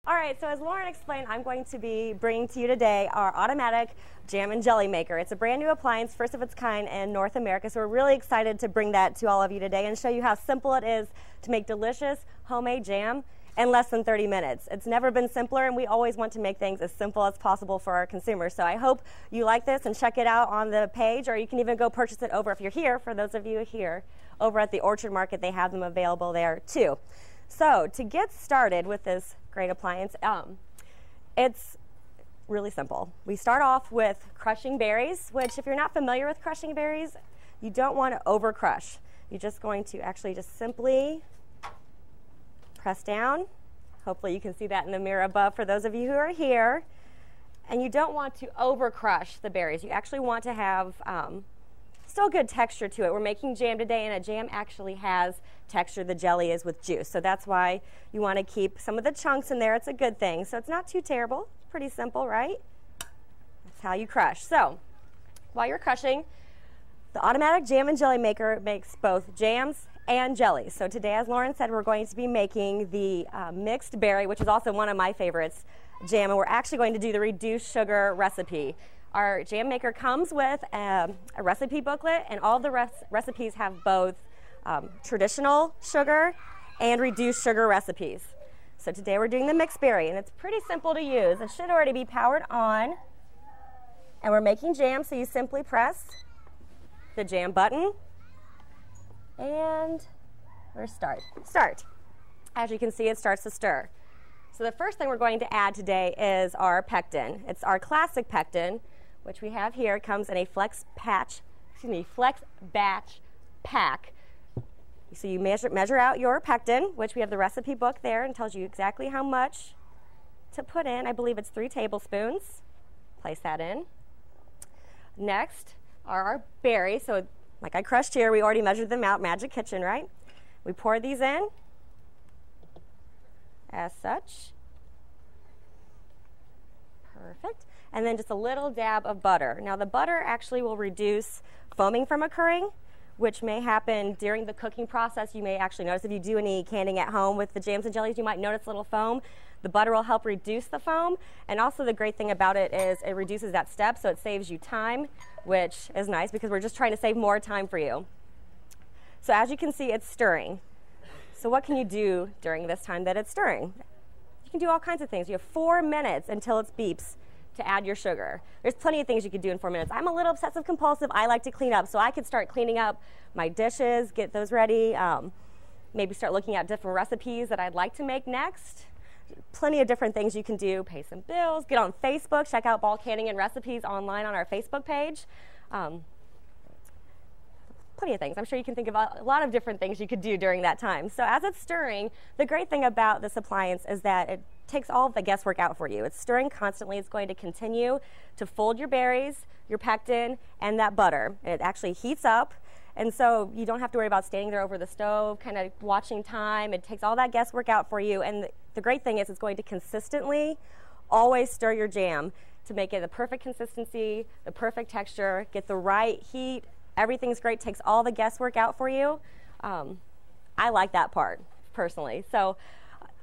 All right, so as Lauren explained, I'm going to be bringing to you today our automatic jam and jelly maker. It's a brand new appliance, first of its kind in North America, so we're really excited to bring that to all of you today and show you how simple it is to make delicious homemade jam in less than 30 minutes. It's never been simpler, and we always want to make things as simple as possible for our consumers. So I hope you like this and check it out on the page, or you can even go purchase it over, if you're here, for those of you here, over at the Orchard Market, they have them available there too. So to get started with this great appliance, it's really simple. We start off with crushing berries, which if you're not familiar with crushing berries, you don't want to over crush. You're just going to actually just simply press down. Hopefully you can see that in the mirror above for those of you who are here. And you don't want to over crush the berries. You actually want to have still good texture to it. We're making jam today, and a jam actually has texture. The jelly is with juice. So that's why you want to keep some of the chunks in there. It's a good thing. So it's not too terrible. It's pretty simple, right? That's how you crush. So while you're crushing, the automatic jam and jelly maker makes both jams and jellies. So today, as Lauren said, we're going to be making the mixed berry, which is also one of my favorites, jam, and we're actually going to do the reduced sugar recipe. Our jam maker comes with a recipe booklet, and all the recipes have both traditional sugar and reduced sugar recipes. So today we're doing the mixed berry, and it's pretty simple to use. It should already be powered on, and we're making jam, so you simply press the jam button, and we're start. As you can see, it starts to stir. So the first thing we're going to add today is our pectin. It's our classic pectin, which we have here. It comes in a flex batch pack. So you measure out your pectin, which we have the recipe book there and tells you exactly how much to put in. I believe it's 3 tablespoons. Place that in. Next are our berries. So like I crushed here, we already measured them out, Magic Kitchen, right? We pour these in as such. Perfect. And then just a little dab of butter. Now the butter actually will reduce foaming from occurring, which may happen during the cooking process. You may actually notice if you do any canning at home with the jams and jellies, you might notice a little foam. The butter will help reduce the foam, and also the great thing about it is it reduces that step, so it saves you time, which is nice because we're just trying to save more time for you. So as you can see, it's stirring. So what can you do during this time that it's stirring? You can do all kinds of things. You have 4 minutes until it beeps to add your sugar. There's plenty of things you could do in 4 minutes. I'm a little obsessive compulsive. I like to clean up, so I could start cleaning up my dishes, get those ready, maybe start looking at different recipes that I'd like to make next. Plenty of different things you can do. Pay some bills, get on Facebook, check out bulk canning and recipes online on our Facebook page. Plenty of things. I'm sure you can think of a lot of different things you could do during that time. So as it's stirring, the great thing about this appliance is that it takes all of the guesswork out for you. It's stirring constantly. It's going to continue to fold your berries, your pectin, and that butter. It actually heats up, and so you don't have to worry about standing there over the stove, kind of watching time. It takes all that guesswork out for you, and the great thing is it's going to consistently always stir your jam to make it the perfect consistency, the perfect texture, get the right heat. Everything's great, takes all the guesswork out for you. I like that part, personally. So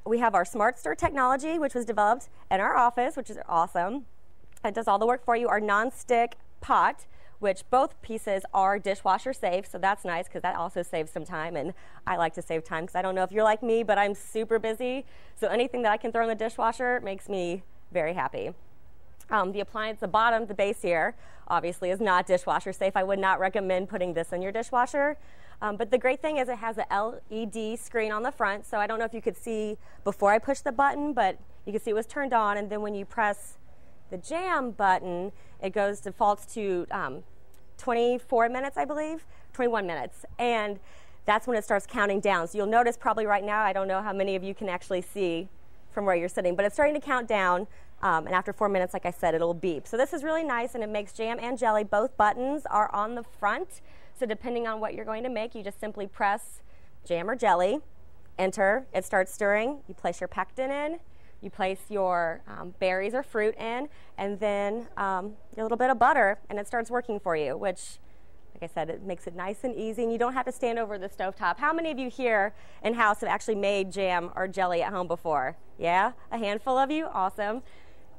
we have our Smart Stir technology, which was developed in our office, which is awesome. It does all the work for you. Our non-stick pot, which both pieces are dishwasher safe, so that's nice because that also saves some time, and I like to save time because I don't know if you're like me, but I'm super busy, so anything that I can throw in the dishwasher makes me very happy. The appliance, the bottom, the base here, obviously is not dishwasher safe. I would not recommend putting this in your dishwasher. But the great thing is it has a LED screen on the front, so I don't know if you could see before I pushed the button, but you can see it was turned on, and then when you press the jam button, it defaults to 24 minutes, I believe, 21 minutes, and that's when it starts counting down. So you'll notice probably right now, I don't know how many of you can actually see from where you're sitting, but it's starting to count down, and after 4 minutes, like I said, it'll beep. So this is really nice, and it makes jam and jelly. Both buttons are on the front, so depending on what you're going to make, you just simply press jam or jelly, enter, it starts stirring, you place your pectin in, you place your berries or fruit in, and then a little bit of butter, and it starts working for you, which Like I said, it makes it nice and easy, and you don't have to stand over the stovetop. How many of you here in-house have actually made jam or jelly at home before? Yeah? A handful of you? Awesome.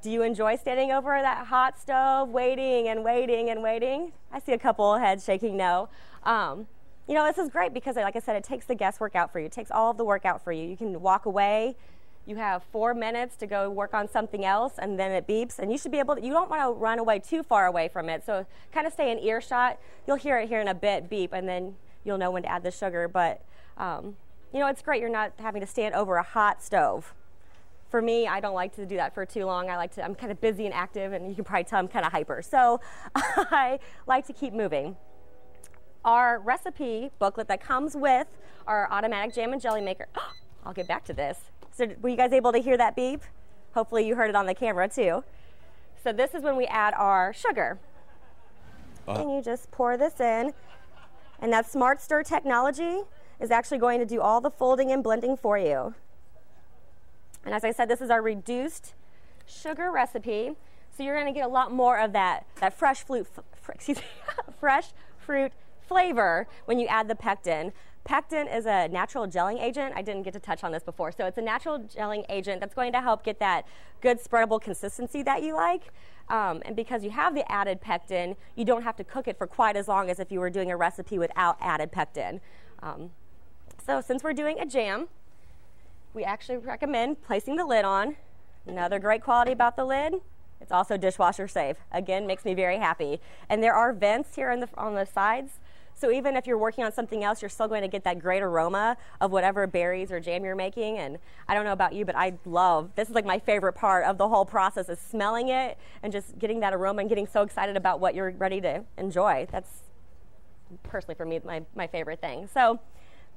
Do you enjoy standing over that hot stove, waiting and waiting and waiting? I see a couple heads shaking no. You know, this is great because, like I said, it takes the guesswork out for you. It takes all of the work out for you. You can walk away. You have 4 minutes to go work on something else, and then it beeps, and you should be able to, you don't want to run away too far away from it, so kind of stay in earshot. You'll hear it here in a bit beep, and then you'll know when to add the sugar, but you know, it's great you're not having to stand over a hot stove. For me, I don't like to do that for too long. I'm kind of busy and active, and you can probably tell I'm kind of hyper, so I like to keep moving. Our recipe booklet that comes with our automatic jam and jelly maker, I'll get back to this. So were you guys able to hear that beep? Hopefully you heard it on the camera too. So this is when we add our sugar. And you just pour this in. And that Smart Stir technology is actually going to do all the folding and blending for you. And as I said, this is our reduced sugar recipe. So you're going to get a lot more of that fresh fruit flavor when you add the pectin. Pectin is a natural gelling agent. I didn't get to touch on this before. So it's a natural gelling agent that's going to help get that good spreadable consistency that you like. And because you have the added pectin, you don't have to cook it for quite as long as if you were doing a recipe without added pectin. So since we're doing a jam, we actually recommend placing the lid on. Another great quality about the lid, it's also dishwasher safe. Again, makes me very happy. And there are vents here on the sides. So even if you're working on something else, you're still going to get that great aroma of whatever berries or jam you're making. And I don't know about you, but this is like my favorite part of the whole process is smelling it and just getting that aroma and getting so excited about what you're ready to enjoy. That's personally for me my favorite thing. So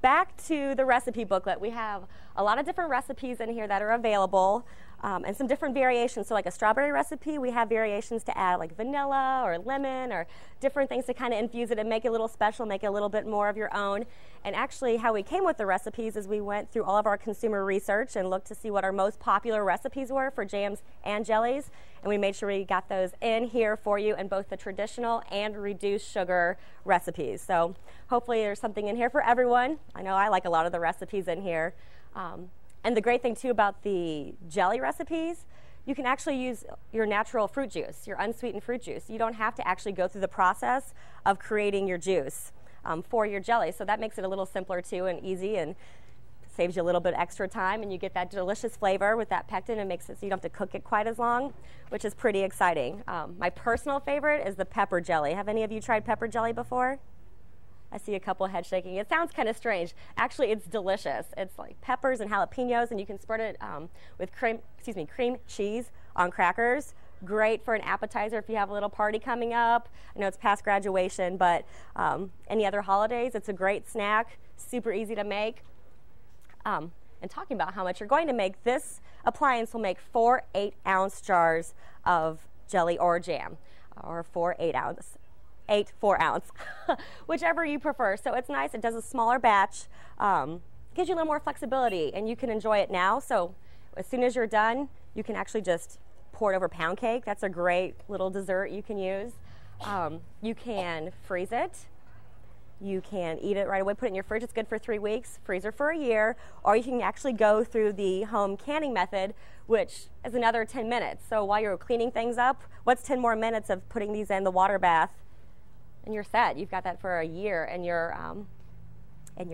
back to the recipe booklet. We have a lot of different recipes in here that are available. And some different variations. So like a strawberry recipe, we have variations to add like vanilla or lemon or different things to kind of infuse it and make it a little special, make it a little bit more of your own. And actually how we came with the recipes is we went through all of our consumer research and looked to see what our most popular recipes were for jams and jellies. And we made sure we got those in here for you in both the traditional and reduced sugar recipes. So hopefully there's something in here for everyone. I know I like a lot of the recipes in here. And the great thing too about the jelly recipes, you can actually use your natural fruit juice, your unsweetened fruit juice. You don't have to actually go through the process of creating your juice for your jelly. So that makes it a little simpler too and easy and saves you a little bit extra time, and you get that delicious flavor with that pectin and makes it so you don't have to cook it quite as long, which is pretty exciting. My personal favorite is the pepper jelly. Have any of you tried pepper jelly before? I see a couple heads shaking. It sounds kind of strange. Actually, it's delicious. It's like peppers and jalapenos, and you can spread it with cream cheese on crackers. Great for an appetizer if you have a little party coming up. I know it's past graduation, but any other holidays, it's a great snack, super easy to make. And talking about how much you're going to make, this appliance will make 4 8-ounce jars of jelly or jam, or 4 8-ounce. 8 4-ounce, whichever you prefer. So it's nice. It does a smaller batch, gives you a little more flexibility, and you can enjoy it now. So as soon as you're done, you can actually just pour it over pound cake. That's a great little dessert you can use. You can freeze it. You can eat it right away, put it in your fridge. It's good for 3 weeks, freezer for a year, or you can actually go through the home canning method, which is another 10 minutes. So while you're cleaning things up, what's 10 more minutes of putting these in the water bath? And you're set. You've got that for a year in your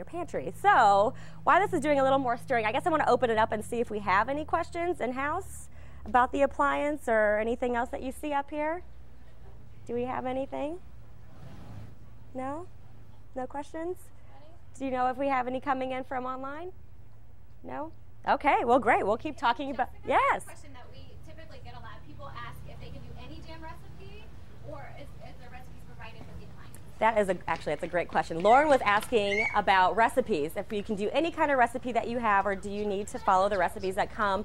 pantry. So while this is doing a little more stirring, I guess I want to open it up and see if we have any questions in-house about the appliance or anything else that you see up here. Do we have anything? No? No questions? Do you know if we have any coming in from online? No? Okay, well great. We'll keep talking about, yes. Question that we typically get a lot. People ask if they can do any jam recipe, or is the recipes provided with the appliance? That's a great question. Lauren was asking about recipes, if you can do any kind of recipe that you have, or do you need to follow the recipes that come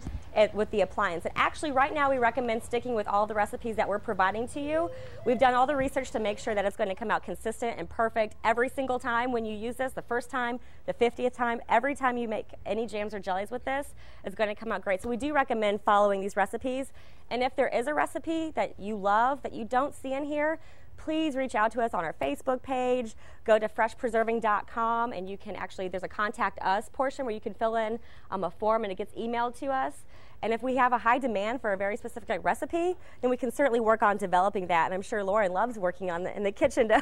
with the appliance. And actually right now we recommend sticking with all the recipes that we're providing to you. We've done all the research to make sure that it's going to come out consistent and perfect every single time when you use this, the first time, the 50th time, every time you make any jams or jellies with this, it's going to come out great. So we do recommend following these recipes. And if there is a recipe that you love that you don't see in here, please reach out to us on our Facebook page. Go to freshpreserving.com, and you can actually, there's a contact us portion where you can fill in a form and it gets emailed to us. And if we have a high demand for a very specific recipe, then we can certainly work on developing that. And I'm sure Lauren loves working on in the kitchen to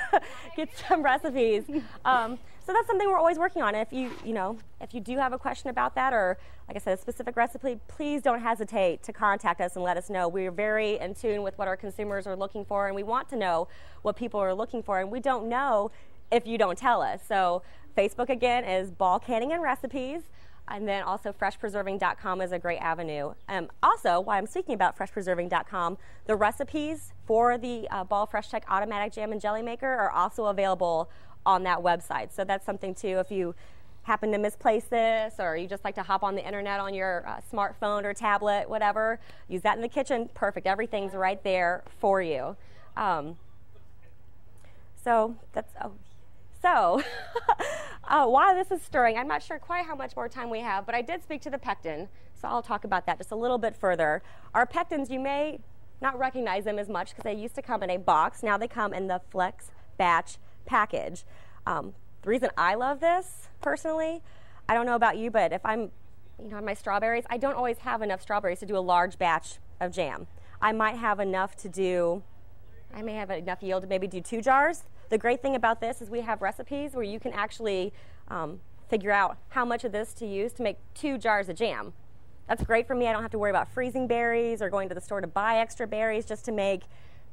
get some recipes. So that's something we're always working on. If you do have a question about that, or like I said, a specific recipe, please don't hesitate to contact us and let us know. We're very in tune with what our consumers are looking for, and we want to know what people are looking for. And we don't know if you don't tell us. So Facebook again is Ball Canning and Recipes. And then also freshpreserving.com is a great avenue. Also, while I'm speaking about freshpreserving.com, the recipes for the Ball FreshTECH Automatic Jam and Jelly Maker are also available on that website. So that's something too, if you happen to misplace this, or you just like to hop on the internet on your smartphone or tablet, whatever, use that in the kitchen, perfect. Everything's right there for you. While this is stirring, I'm not sure quite how much more time we have, but I did speak to the pectin, so I'll talk about that just a little bit further. Our pectins, you may not recognize them as much because they used to come in a box. Now they come in the Flex Batch package. The reason I love this, personally, I don't know about you, but if I'm, on my strawberries, I don't always have enough strawberries to do a large batch of jam. I might have enough to do, I may have enough yield to maybe do 2 jars. The great thing about this is we have recipes where you can actually figure out how much of this to use to make 2 jars of jam. That's great for me. I don't have to worry about freezing berries or going to the store to buy extra berries just to make,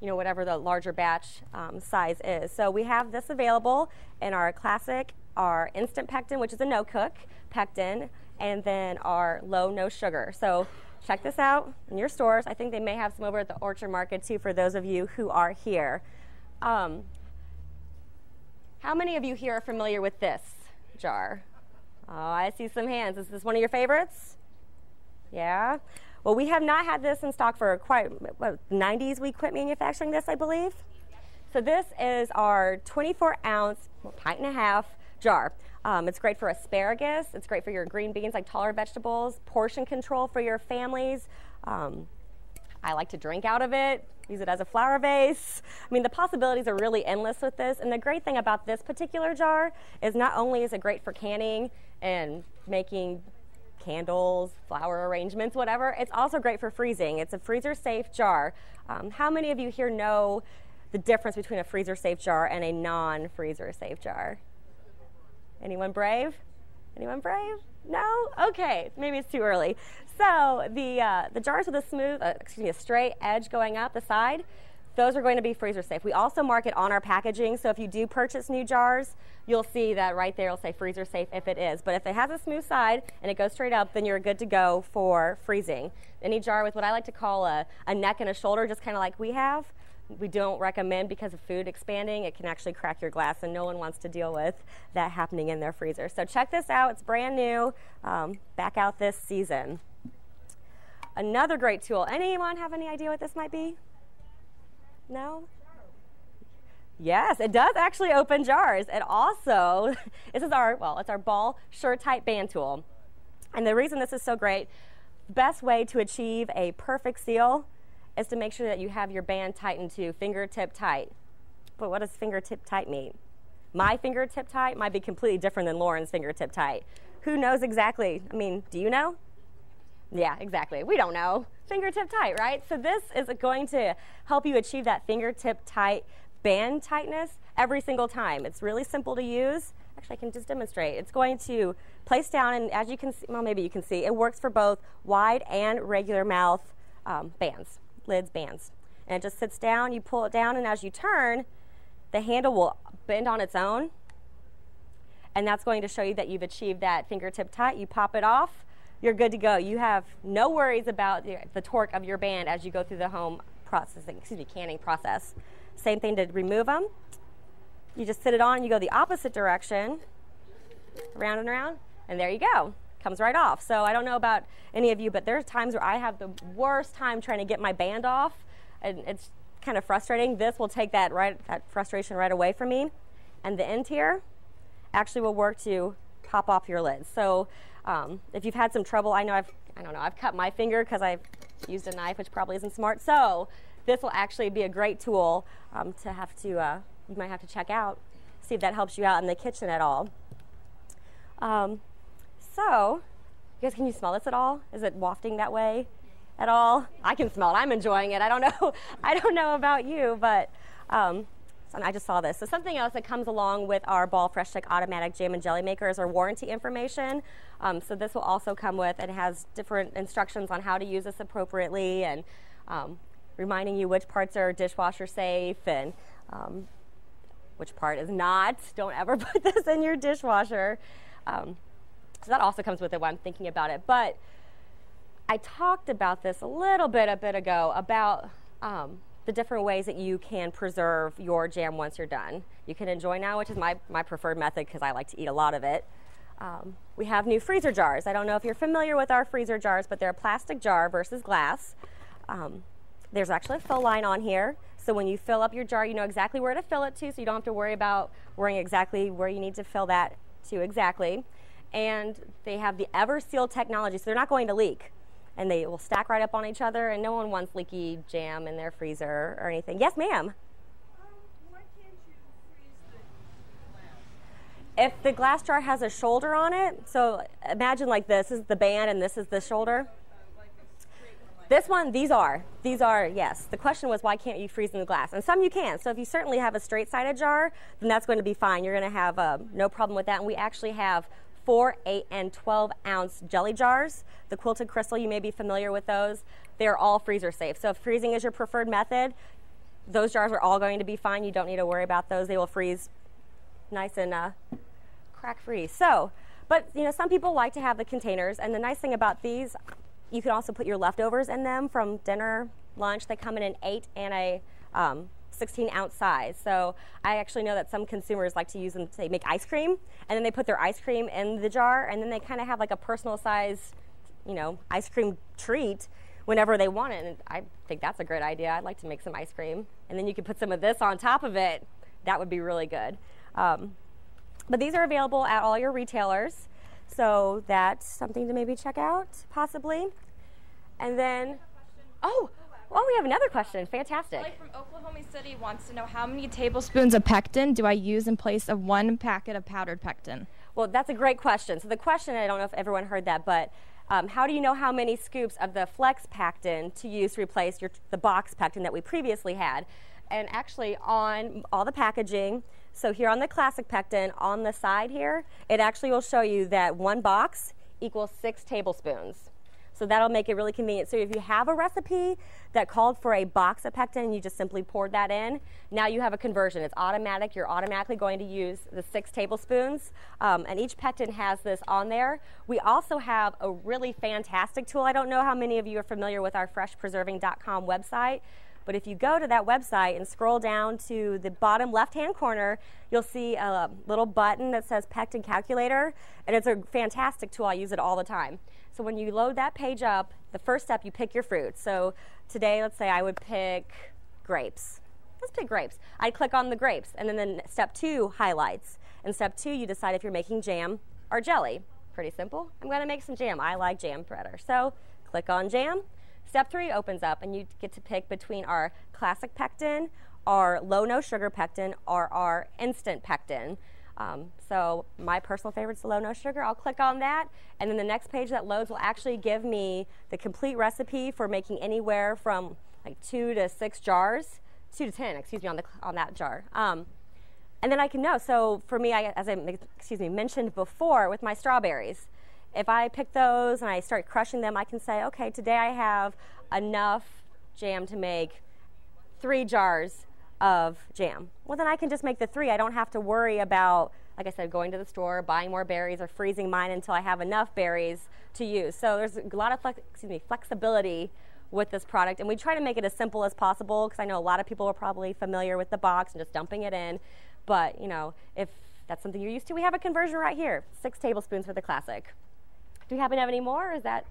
whatever the larger batch size is. So we have this available in our classic, our instant pectin, which is a no-cook pectin, and then our low, no sugar. So check this out in your stores. I think they may have some over at the Orchard Market too for those of you who are here. How many of you here are familiar with this jar? Oh, I see some hands. Is this one of your favorites? Yeah? Well, we have not had this in stock for quite, the 90s we quit manufacturing this, I believe. So this is our 24-ounce, pint and a half jar. It's great for asparagus. It's great for your green beans, like taller vegetables. Portion control for your families. I like to drink out of it, use it as a flower vase. I mean, the possibilities are really endless with this. And the great thing about this particular jar is not only is it great for canning and making candles, flower arrangements, whatever, it's also great for freezing. It's a freezer-safe jar. How many of you here know the difference between a freezer-safe jar and a non-freezer-safe jar? Anyone brave? Anyone brave? No? Okay, maybe it's too early. So the jars with a straight edge going out the side, those are going to be freezer safe. We also mark it on our packaging, so if you do purchase new jars, you'll see that right there it'll say freezer safe if it is. But if it has a smooth side and it goes straight up, then you're good to go for freezing. Any jar with what I like to call a neck and a shoulder, just kind of like we have, we don't recommend because of food expanding. It can actually crack your glass, and no one wants to deal with that happening in their freezer. So check this out. It's brand new, back out this season. Another great tool. Anyone have any idea what this might be? No? Yes, it does actually open jars. It also, this is it's our Ball Sure-Tight band tool. And the reason this is so great, the best way to achieve a perfect seal is to make sure that you have your band tightened to fingertip tight. But what does fingertip tight mean? My fingertip tight might be completely different than Lauren's fingertip tight. Who knows exactly? I mean, do you know? Yeah, exactly. We don't know. Fingertip tight, right? So this is going to help you achieve that fingertip tight band tightness every single time. It's really simple to use. Actually, I can just demonstrate. It's going to place down, and as you can see, well, maybe you can see, it works for both wide and regular mouth bands. Lids, bands. And it just sits down, you pull it down, and as you turn, the handle will bend on its own. And that's going to show you that you've achieved that fingertip tight. You pop it off, you're good to go. You have no worries about the torque of your band as you go through the home canning process. Same thing to remove them. You just sit it on, you go the opposite direction, around and around, and there you go. Comes right off. So I don't know about any of you, but there's times where I have the worst time trying to get my band off, and it's kind of frustrating. This will take that frustration right away from me. And the end here actually will work to pop off your lids. So if you've had some trouble, I've cut my finger because I've used a knife, which probably isn't smart. So this will actually be a great tool you might have to check out, see if that helps you out in the kitchen at all. So, you guys, can you smell this at all? Is it wafting that way at all? I can smell it. I'm enjoying it. I don't know. I don't know about you, but I just saw this. So something else that comes along with our Ball FreshTECH automatic jam and jelly maker is our warranty information. So this will also come with, and it has different instructions on how to use this appropriately, and reminding you which parts are dishwasher safe and which part is not. Don't ever put this in your dishwasher. So that also comes with it while I'm thinking about it. But I talked about this a little bit ago about the different ways that you can preserve your jam once you're done. You can enjoy now, which is my preferred method because I like to eat a lot of it. We have new freezer jars. I don't know if you're familiar with our freezer jars, but they're a plastic jar versus glass. There's actually a fill line on here. So when you fill up your jar, you know exactly where to fill it to, so you don't have to worry about worrying exactly where you need to fill that to exactly. And they have the ever-sealed technology, so they're not going to leak. And they will stack right up on each other, and no one wants leaky jam in their freezer or anything. Yes, ma'am? Why can't you freeze the glass? If the glass jar has a shoulder on it, so imagine like this is the band and this is the shoulder. This one, these are, yes. The question was, why can't you freeze in the glass? And some you can. So if you certainly have a straight-sided jar, then that's going to be fine. You're going to have no problem with that. And we actually have 4, 8, and 12-ounce jelly jars. The quilted crystal, you may be familiar with those. They're all freezer safe. So if freezing is your preferred method, those jars are all going to be fine. You don't need to worry about those. They will freeze nice and crack-free. So, but you know, some people like to have the containers, and the nice thing about these, you can also put your leftovers in them from dinner, lunch. They come in an 8 and a 16-ounce size. So I actually know that some consumers like to use them to make ice cream, and then they put their ice cream in the jar, and then they kind of have like a personal size, you know, ice cream treat whenever they want it. And I think that's a great idea. I'd like to make some ice cream, and then you could put some of this on top of it. That would be really good. But these are available at all your retailers, so that's something to maybe check out, possibly. And then, oh, we have another question. Fantastic. Like from Oklahoma City wants to know, how many tablespoons of pectin do I use in place of 1 packet of powdered pectin? Well, that's a great question. So the question, I don't know if everyone heard that, but how do you know how many scoops of the flex pectin to use to replace the box pectin that we previously had? And actually on all the packaging, so here on the classic pectin, on the side here, it actually will show you that 1 box equals 6 tablespoons. So that'll make it really convenient. So if you have a recipe that called for a box of pectin and you just simply poured that in, now you have a conversion. It's automatic. You're automatically going to use the 6 tablespoons. And each pectin has this on there. We also have a really fantastic tool. I don't know how many of you are familiar with our freshpreserving.com website, but if you go to that website and scroll down to the bottom left-hand corner, you'll see a little button that says Pectin Calculator, and it's a fantastic tool. I use it all the time. So when you load that page up, the first step, you pick your fruit. So today, let's say I would pick grapes. Let's pick grapes. I'd click on the grapes, and then step 2, highlights. And step 2, you decide if you're making jam or jelly. Pretty simple. I'm going to make some jam. I like jam better. So click on jam. Step 3 opens up, and you get to pick between our classic pectin, our low no sugar pectin, or our instant pectin. So my personal favorite is the low no sugar. I'll click on that, and then the next page that loads will actually give me the complete recipe for making anywhere from like 2 to 6 jars, 2 to 10, excuse me, on that jar. And then I can know. So for me, as I mentioned before with my strawberries, if I pick those and I start crushing them, I can say, okay, today I have enough jam to make 3 jars of jam. Well, then I can just make the 3. I don't have to worry about, like I said, going to the store, buying more berries, or freezing mine until I have enough berries to use. So there's a lot of flexibility with this product, and we try to make it as simple as possible, because I know a lot of people are probably familiar with the box and just dumping it in. But, you know, if that's something you're used to, we have a conversion right here, 6 tablespoons for the classic. Do you happen to have any more, or is that?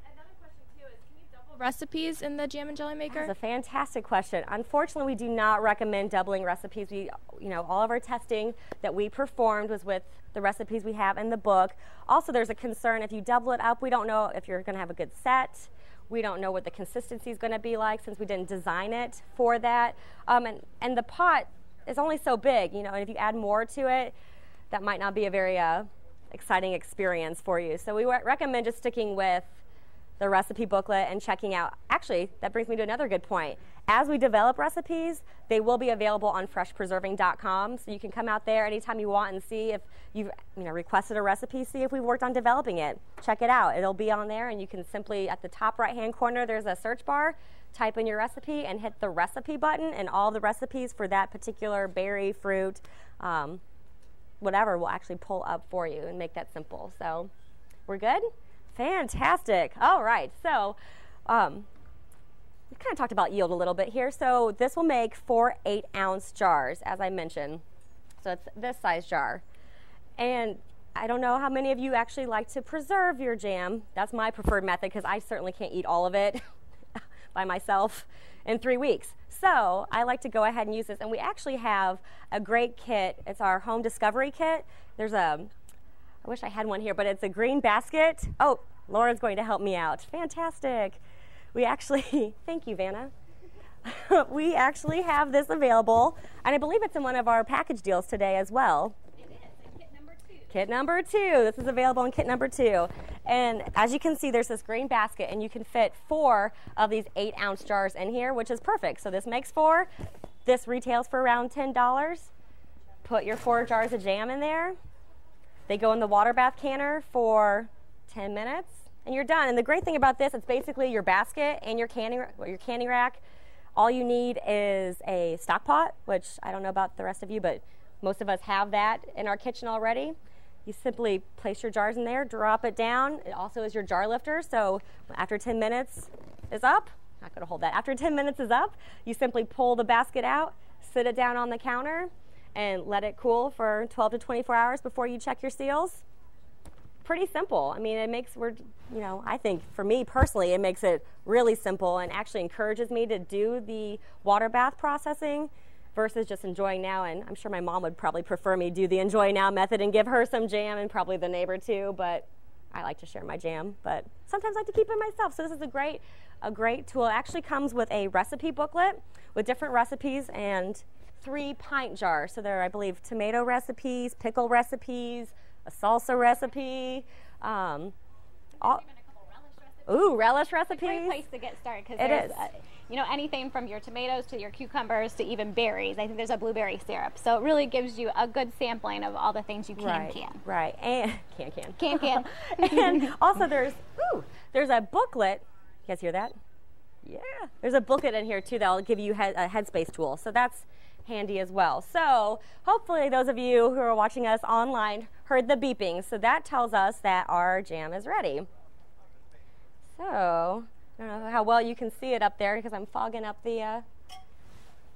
Another question too is, can you double recipes in the jam and jelly maker? That's a fantastic question. Unfortunately, we do not recommend doubling recipes. All of our testing that we performed was with the recipes we have in the book. Also, there's a concern if you double it up, we don't know if you're going to have a good set. We don't know what the consistency is going to be like since we didn't design it for that. And the pot is only so big, you know, and if you add more to it, that might not be a very exciting experience for you. So we recommend just sticking with the recipe booklet and checking out. Actually, that brings me to another good point. As we develop recipes, they will be available on freshpreserving.com, so you can come out there anytime you want and see if you've requested a recipe, see if we've worked on developing it. Check it out. It'll be on there, and you can simply, at the top right-hand corner, there's a search bar, type in your recipe and hit the recipe button, and all the recipes for that particular berry, fruit, whatever will actually pull up for you and make that simple. So we're good? Fantastic. All right. So we kind of talked about yield a little bit here. So this will make 4 8-ounce jars, as I mentioned. So it's this size jar. And I don't know how many of you actually like to preserve your jam. That's my preferred method because I certainly can't eat all of it by myself in 3 weeks. So I like to go ahead and use this, and we actually have a great kit. It's our home discovery kit. There's I wish I had one here, but it's a green basket. Oh, Lauren's going to help me out. Fantastic. We actually, thank you, Vanna. We actually have this available, and I believe it's in one of our package deals today as well. It is, in kit number 2. Kit number 2. This is available in kit number 2. And as you can see, there's this green basket, and you can fit 4 of these 8-ounce jars in here, which is perfect. So this makes 4. This retails for around $10. Put your 4 jars of jam in there. They go in the water bath canner for 10 minutes, and you're done. And the great thing about this, it's basically your basket and your canning rack. All you need is a stock pot, which I don't know about the rest of you, but most of us have that in our kitchen already. You simply place your jars in there, drop it down. It also is your jar lifter, so after 10 minutes is up, not going to hold that. After 10 minutes is up, you simply pull the basket out, sit it down on the counter, and let it cool for 12 to 24 hours before you check your seals. Pretty simple. I mean, it makes, I think for me personally, it makes it really simple and actually encourages me to do the water bath processing versus just enjoying now. And I'm sure my mom would probably prefer me do the enjoy now method and give her some jam, and probably the neighbor too, but I like to share my jam, but sometimes I like to keep it myself. So this is a great tool. It actually comes with a recipe booklet with different recipes and 3 pint jars. So there are, I believe, tomato recipes, pickle recipes, a salsa recipe, relish recipes. It's a great place to get started because it there's is. Anything from your tomatoes to your cucumbers to even berries. I think there's a blueberry syrup. So it really gives you a good sampling of all the things you can. Right. And can. Can. And also there's a booklet. You guys hear that? Yeah. There's a booklet in here too that'll give you a headspace tool. So that's handy as well. So hopefully those of you who are watching us online heard the beeping. So that tells us that our jam is ready. So I don't know how well you can see it up there because I'm fogging up the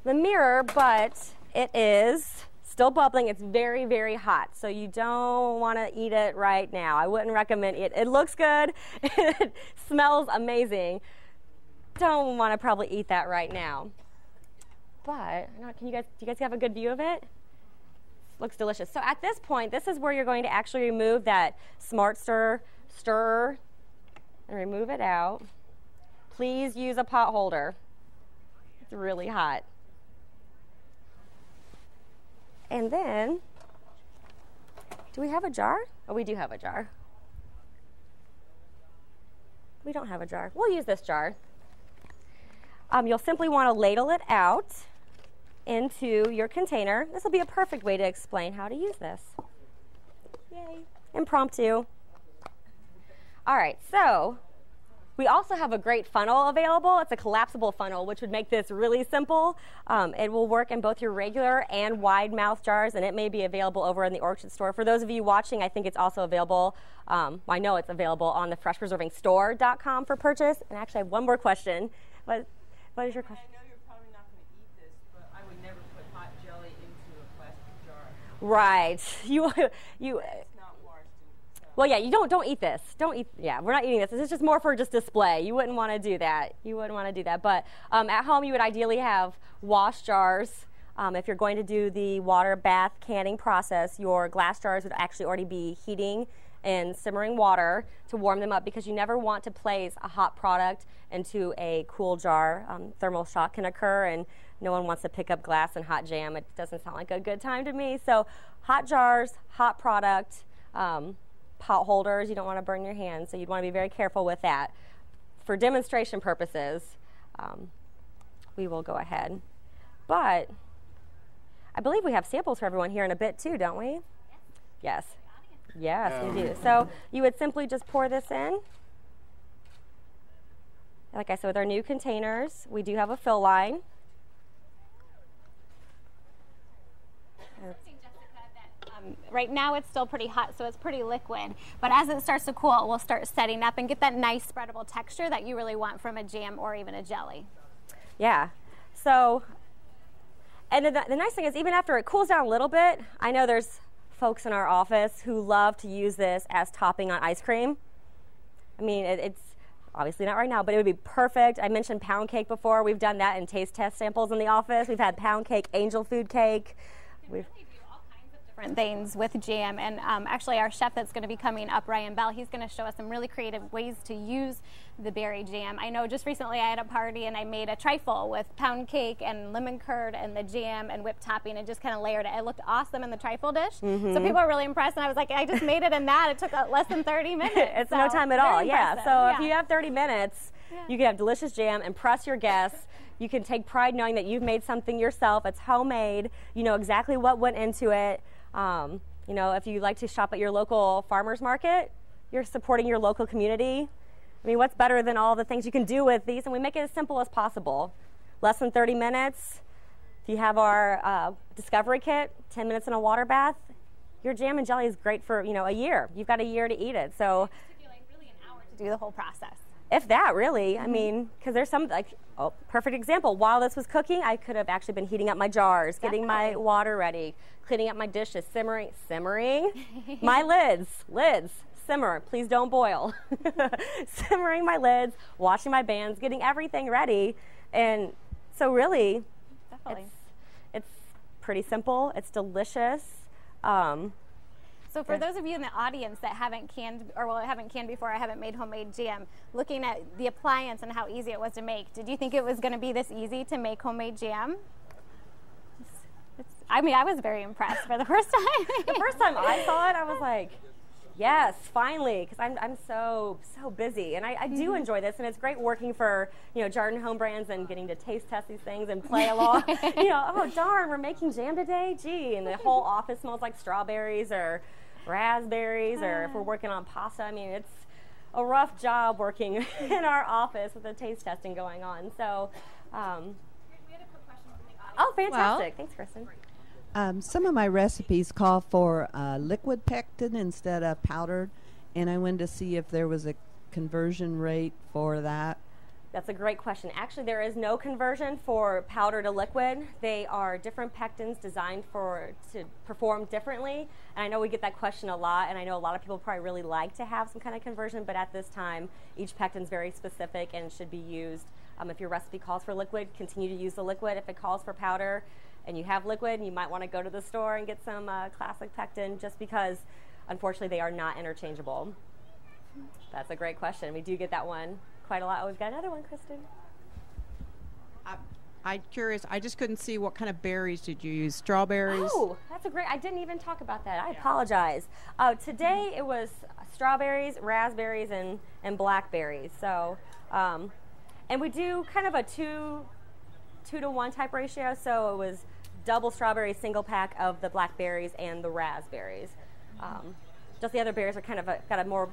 mirror, but it is still bubbling. It's very, very hot, so you don't want to eat it right now. I wouldn't recommend it. It looks good. It smells amazing. Don't want to probably eat that right now. But do you guys have a good view of it? Looks delicious. So at this point, this is where you're going to actually remove that Smart Stirrer and remove it out. Please use a pot holder. It's really hot. And then, do we have a jar? Oh, we do have a jar. We don't have a jar. We'll use this jar. You'll simply want to ladle it out into your container. This will be a perfect way to explain how to use this. Yay. Impromptu. All right, so we also have a great funnel available. It's a collapsible funnel, which would make this really simple. It will work in both your regular and wide mouth jars, and it may be available over in the Orchard store. For those of you watching, I think it's also available, I know it's available on the freshpreservingstore.com for purchase. And actually, I have one more question. What is your question? I know you're probably not going to eat this, but I would never put hot jelly into a plastic jar. Right. It's not washed. Well, yeah, you don't eat this. Yeah, we're not eating this. This is just more for just display. You wouldn't want to do that. But at home, you would ideally have wash jars. If you're going to do the water bath canning process, your glass jars would actually already be heating in simmering water to warm them up, because you never want to place a hot product into a cool jar. Thermal shock can occur, and no one wants to pick up glass and hot jam. It doesn't sound like a good time to me. So hot jars, hot product, pot holders, you don't want to burn your hands, so you'd want to be very careful with that. For demonstration purposes, we will go ahead. But I believe we have samples for everyone here in a bit too, don't we? Yes. Yes, we do. So you would simply just pour this in. Like I said, with our new containers, we do have a fill line. Right now it's still pretty hot, so it's pretty liquid, but as it starts to cool, it will start setting up and get that nice spreadable texture that you really want from a jam or even a jelly. Yeah. So, and the nice thing is, even after it cools down a little bit, I know there's folks in our office who love to use this as topping on ice cream. I mean, it's obviously not right now, but it would be perfect. I mentioned pound cake before. We've done that in taste test samples in the office. We've had pound cake, angel food cake. We've different things with jam, and actually our chef that's going to be coming up, Ryan Bell, he's going to show us some really creative ways to use the berry jam. I know just recently I had a party and I made a trifle with pound cake and lemon curd and the jam and whipped topping and just kind of layered it. It looked awesome in the trifle dish. So people were really impressed, and I was like, I just made it in that. It took less than 30 minutes. It's no time at all. Yeah. So yeah. If you have 30 minutes, you can have delicious jam, impress your guests. You can take pride knowing that you've made something yourself. It's homemade. You know exactly what went into it. You know, if you like to shop at your local farmer's market, you're supporting your local community. I mean, what's better than all the things you can do with these? And we make it as simple as possible. Less than 30 minutes. If you have our discovery kit, 10 minutes in a water bath, your jam and jelly is great for, you know, a year. You've got a year to eat it. So It took you like really an hour to do the whole process. if that, really. I mean, because there's some, like, oh, perfect example. While this was cooking, I could have actually been heating up my jars, getting my water ready, cleaning up my dishes, simmering my lids, simmer, please don't boil. Simmering my lids, washing my bands, getting everything ready. And so really, it's pretty simple. It's delicious. So for those of you in the audience that haven't canned, or well, haven't canned before, I haven't made homemade jam, looking at the appliance and how easy it was to make, did you think it was going to be this easy to make homemade jam? I mean, I was very impressed for the first time. The first time I saw it, I was like, yes, finally, because I'm so busy, and I do enjoy this, and it's great working for, you know, Jarden Home Brands and getting to taste test these things and play along. You know, oh darn, we're making jam today, gee, and the whole office smells like strawberries or raspberries, or if we're working on pasta. I mean, it's a rough job working in our office with the taste testing going on. So, We had a quick question from the audience. oh, fantastic! Thanks, Kristen. Some of my recipes call for liquid pectin instead of powdered, and I wanted to see if there was a conversion rate for that. That's a great question. Actually, there is no conversion for powder to liquid. They are different pectins designed to perform differently. And I know we get that question a lot, and I know a lot of people probably really like to have some kind of conversion, but at this time, each pectin is very specific and should be used. If your recipe calls for liquid, continue to use the liquid. If it calls for powder and you have liquid, you might want to go to the store and get some classic pectin, just because, unfortunately, they are not interchangeable. That's a great question. We do get that one quite a lot. Oh, we've got another one, Kristen. I'm curious. I just couldn't see what kind of berries did you use. Strawberries? Oh, that's a great. I didn't even talk about that. I apologize. Today it was strawberries, raspberries, and blackberries. So, and we do kind of a two to one type ratio. So it was double strawberry, single pack of the blackberries and the raspberries. Just the other berries are kind of got a more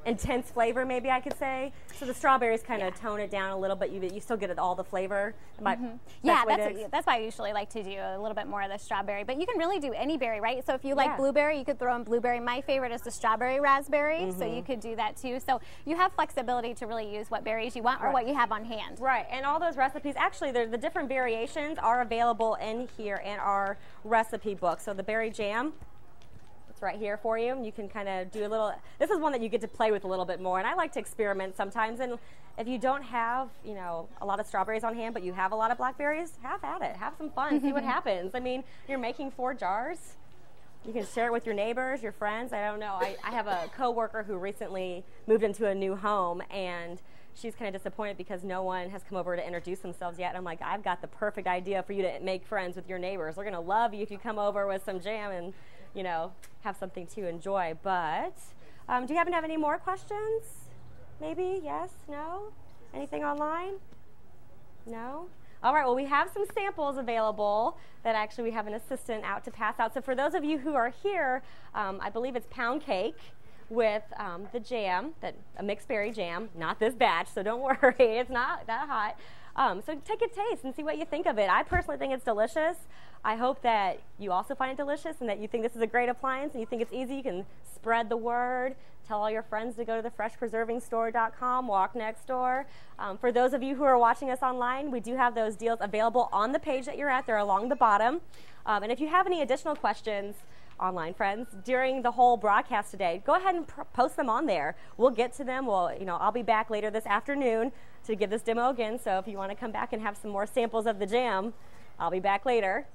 intense flavor, maybe I could say. So the strawberries kind of tone it down a little, but you still get all the flavor. Yeah, that's why I usually like to do a little bit more of the strawberry. But you can really do any berry, right? So if you like blueberry, you could throw in blueberry. My favorite is the strawberry raspberry, so you could do that too. So you have flexibility to really use what berries you want or what you have on hand. Right, and all those recipes, actually, the different variations are available in here in our recipe book. So the berry jam, it's right here for you. You can kind of do a little, this is one that you get to play with a little bit more, and I like to experiment sometimes. And if you don't have, you know, a lot of strawberries on hand, but you have a lot of blackberries, have at it. Have some fun. See what happens. I mean, you're making 4 jars. You can share it with your neighbors, your friends. I don't know. I have a coworker who recently moved into a new home, and she's kind of disappointed because no one has come over to introduce themselves yet. And I'm like, I've got the perfect idea for you to make friends with your neighbors. They're going to love you if you come over with some jam and, you know, have something to enjoy. But do you happen to have any more questions? Maybe? Yes? No? Anything online? No? All right, well, we have some samples available that actually we have an assistant out to pass out. So for those of you who are here, I believe it's pound cake with the jam, a mixed berry jam, not this batch, so don't worry, it's not that hot. So take a taste and see what you think of it. I personally think it's delicious. I hope that you also find it delicious and that you think this is a great appliance and you think it's easy. You can spread the word. Tell all your friends to go to the freshpreservingstore.com, walk next door. For those of you who are watching us online, we do have those deals available on the page that you're at. They're along the bottom. And if you have any additional questions, online friends, during the whole broadcast today, go ahead and post them on there. We'll get to them. I'll be back later this afternoon to give this demo again. So if you want to come back and have some more samples of the jam, I'll be back later.